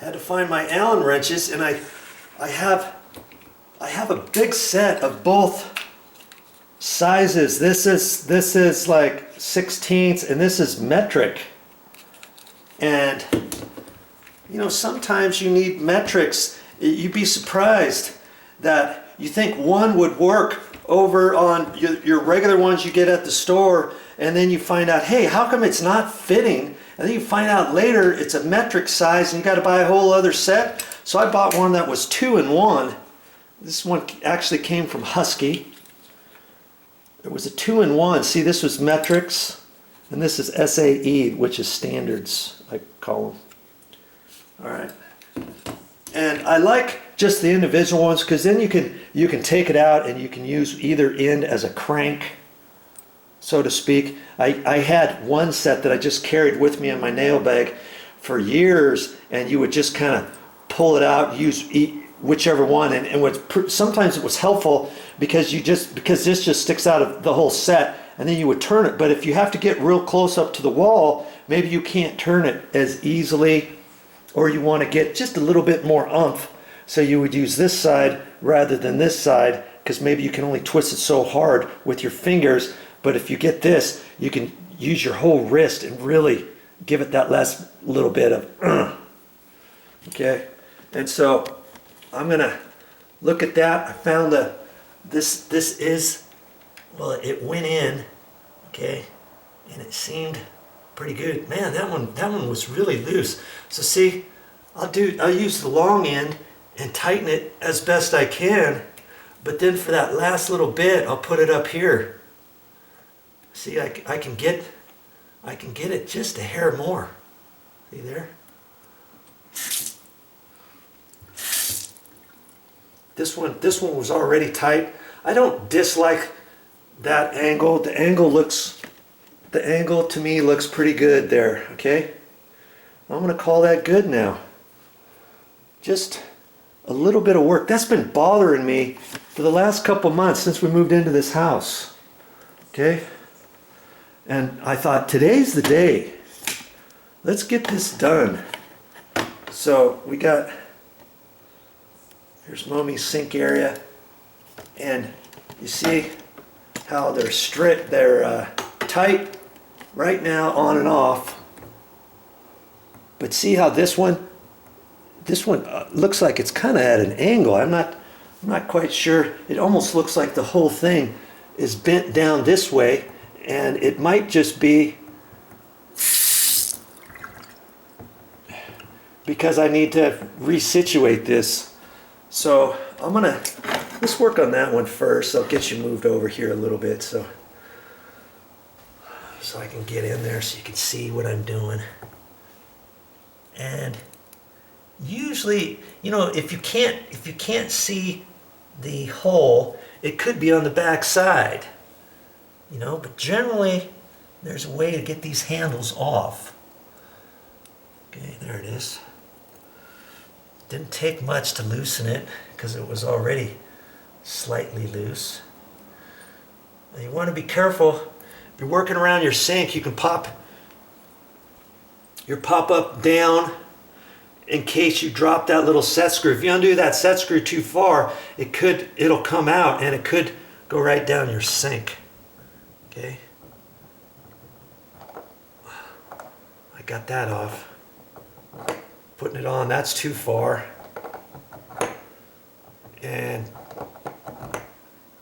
had to find my Allen wrenches, and I have a big set of both sizes. This is like 16ths, and this is metric. And you know, sometimes you need metrics. You'd be surprised that you think one would work over on your regular ones you get at the store, and then you find out, hey, how come it's not fitting? And then you find out later it's a metric size and you got to buy a whole other set. So I bought one that was 2-in-1. This one actually came from Husky. It was a 2-in-1. See, this was metrics, and this is SAE, which is standards, I call them. All right. And I like just the individual ones because then you can take it out and you can use either end as a crank, so to speak. I had one set that I just carried with me in my nail bag for years, and you would just kind of pull it out, use whichever one, and sometimes it was helpful because this just sticks out of the whole set, and then you would turn it. But if you have to get real close up to the wall, maybe you can't turn it as easily, or you want to get just a little bit more oomph, so you would use this side rather than this side, because maybe you can only twist it so hard with your fingers. But if you get this, you can use your whole wrist and really give it that last little bit of okay. And so I'm gonna look at that. I found this is, well, it went in, okay, and it seemed pretty good. Man, that one was really loose. So see, I'll use the long end and tighten it as best I can, but then for that last little bit, I'll put it up here. See, I can get it just a hair more. See there? This one was already tight. I don't dislike that angle. The angle to me looks pretty good there, okay? I'm gonna call that good now. Just a little bit of work. That's been bothering me for the last couple months since we moved into this house, okay? And I thought, today's the day. Let's get this done. So we got, here's Mommy's sink area, and you see how they're tight right now, on and off. But see how this one looks like it's kind of at an angle. I'm not quite sure. It almost looks like the whole thing is bent down this way, and it might just be because I need to resituate this. So let's work on that one first. I'll get you moved over here a little bit so I can get in there so you can see what I'm doing. And usually, you know, if you can't see the hole, it could be on the back side, you know, but generally there's a way to get these handles off. Okay, there it is. Didn't take much to loosen it because it was already slightly loose. Now you want to be careful. If you're working around your sink, you can pop your pop-up down in case you drop that little set screw. If you undo that set screw too far, it'll come out and it could go right down your sink. Okay. I got that off. Putting it on, that's too far. And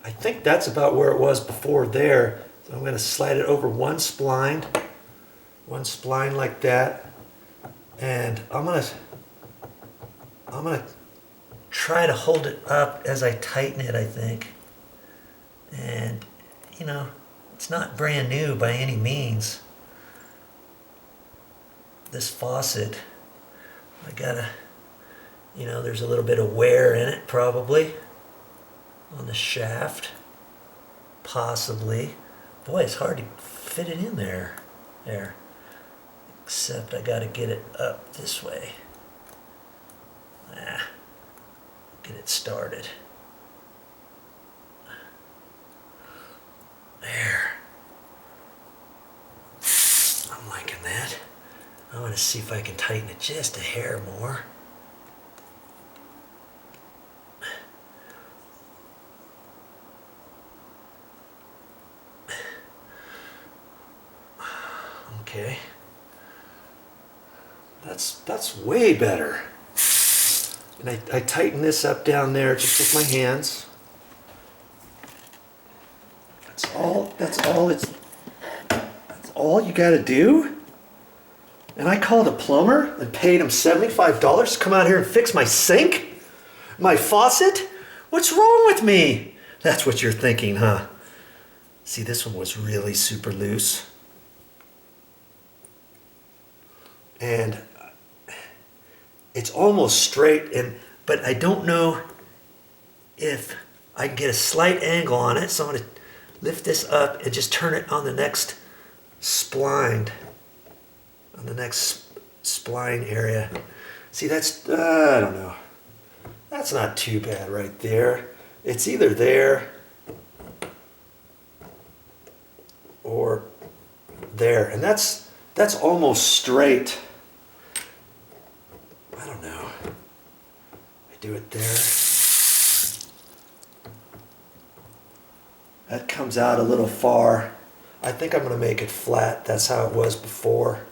I think that's about where it was before there. So I'm going to slide it over one spline like that. And I'm going to try to hold it up as I tighten it, I think. And, you know, it's not brand new by any means. This faucet, I gotta, you know, there's a little bit of wear in it probably on the shaft, possibly. Boy, it's hard to fit it in there. There. Except I gotta get it up this way. Get it started. There. I'm liking that. I want to see if I can tighten it just a hair more. Okay. That's way better. And I tighten this up down there just with my hands. That's all you gotta do. And I called a plumber and paid him $75 to come out here and fix my sink? My faucet? What's wrong with me? That's what you're thinking, huh? See, this one was really super loose. And it's almost straight, but I don't know if I can get a slight angle on it, so I'm going to lift this up and just turn it on the next spline, area. See, that's, I don't know. That's not too bad right there. It's either there or there, and that's almost straight. I don't know. I do it there. That comes out a little far. I think I'm going to make it flat. That's how it was before.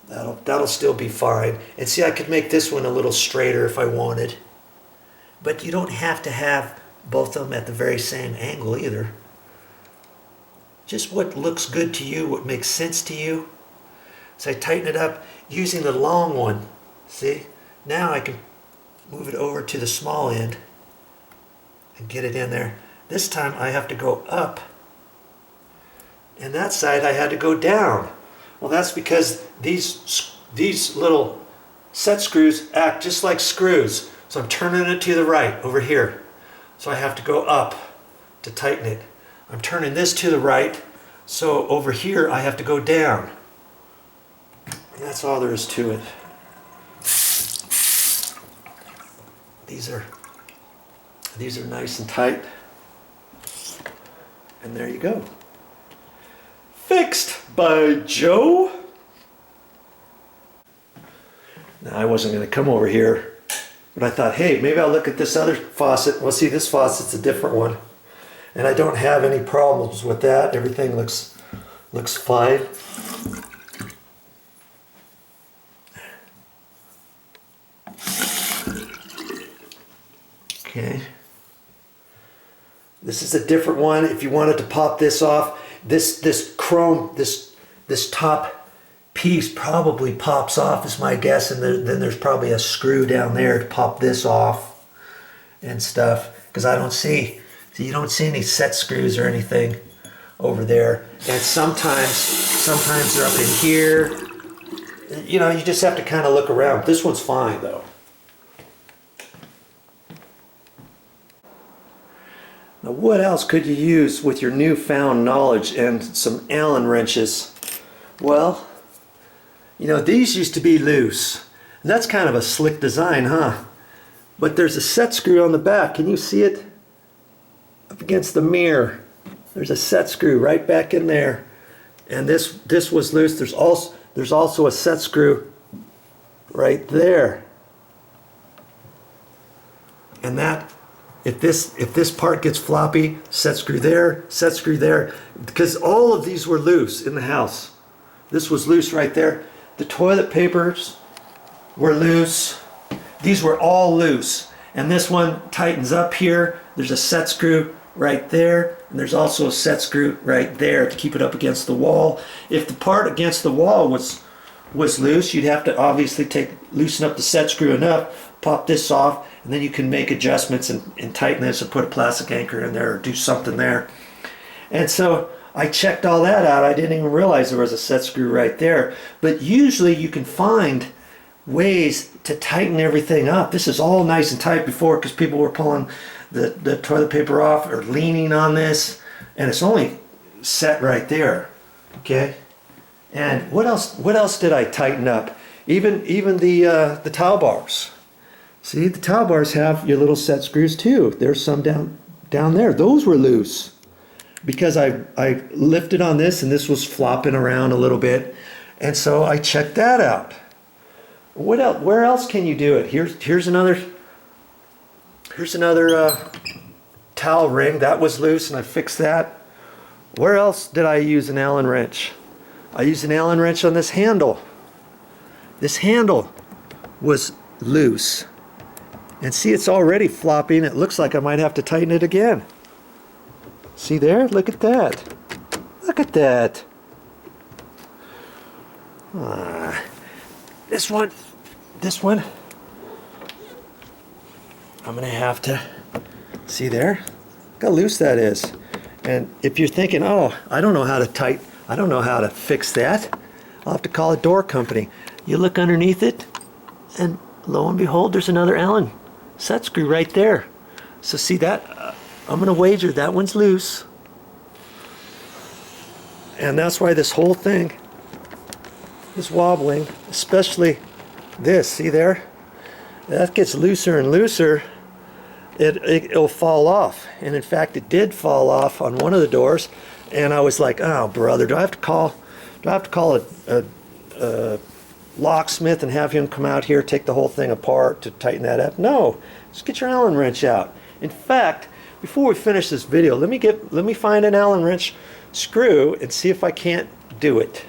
That'll still be fine. And see, I could make this one a little straighter if I wanted. But you don't have to have both of them at the very same angle either. Just what looks good to you, what makes sense to you. So I tighten it up using the long one. See? Now I can move it over to the small end and get it in there. This time I have to go up. And that side I had to go down. Well, that's because these little set screws act just like screws. So I'm turning it to the right over here. So I have to go up to tighten it. I'm turning this to the right. So over here I have to go down. And that's all there is to it. These are nice and tight. And there you go. Fixed by Joe. Now I wasn't going to come over here, but I thought, hey, maybe I'll look at this other faucet. Well, see, this faucet's a different one, and I don't have any problems with that. Everything looks fine. Okay. This is a different one. If you wanted to pop this off, this chrome, this top piece probably pops off is my guess, and then there's probably a screw down there to pop this off and stuff, because I don't see, you don't see any set screws or anything over there. And sometimes they're up in here. You know, you just have to kind of look around. This one's fine though. Now, what else could you use with your newfound knowledge and some Allen wrenches? Well, you know, these used to be loose. And that's kind of a slick design, huh? But there's a set screw on the back. Can you see it? Up against the mirror. There's a set screw right back in there. And this was loose. There's also a set screw right there. And that, if this part gets floppy, set screw there, because all of these were loose in the house. This was loose right there. The toilet papers were loose. These were all loose. And this one tightens up here. There's a set screw right there, and there's also a set screw right there to keep it up against the wall. If the part against the wall was loose, you'd have to obviously loosen up the set screw enough, pop this off, and then you can make adjustments and tighten this or put a plastic anchor in there or do something there. And so I checked all that out. I didn't even realize there was a set screw right there. But usually you can find ways to tighten everything up. This is all nice and tight before, because people were pulling the toilet paper off or leaning on this, and it's only set right there. Okay. And what else did I tighten up? Even the towel bars. See, the towel bars have your little set screws too. There's some down there. Those were loose because I lifted on this and this was flopping around a little bit, and so I checked that out. What else? Where else can you do it? Here's another towel ring that was loose, and I fixed that. Where else did I use an Allen wrench? I used an Allen wrench on this handle. This handle was loose. And see, it's already flopping. It looks like I might have to tighten it again. See there? Look at that. Look at that. This one, I'm gonna have to, see there? Look how loose that is. And if you're thinking, oh, I don't know how to fix that, I'll have to call a door company. You look underneath it, and lo and behold, there's another Allen set screw right there. So see that? I'm gonna wager that one's loose. And that's why this whole thing is wobbling, especially this, see there? That gets looser and looser, it'll fall off. And in fact, it did fall off on one of the doors, and I was like, oh brother, do I have to call a locksmith and have him come out here, take the whole thing apart to tighten that up? No, just get your Allen wrench out. In fact, before we finish this video, let me find an Allen wrench screw and see if I can't do it.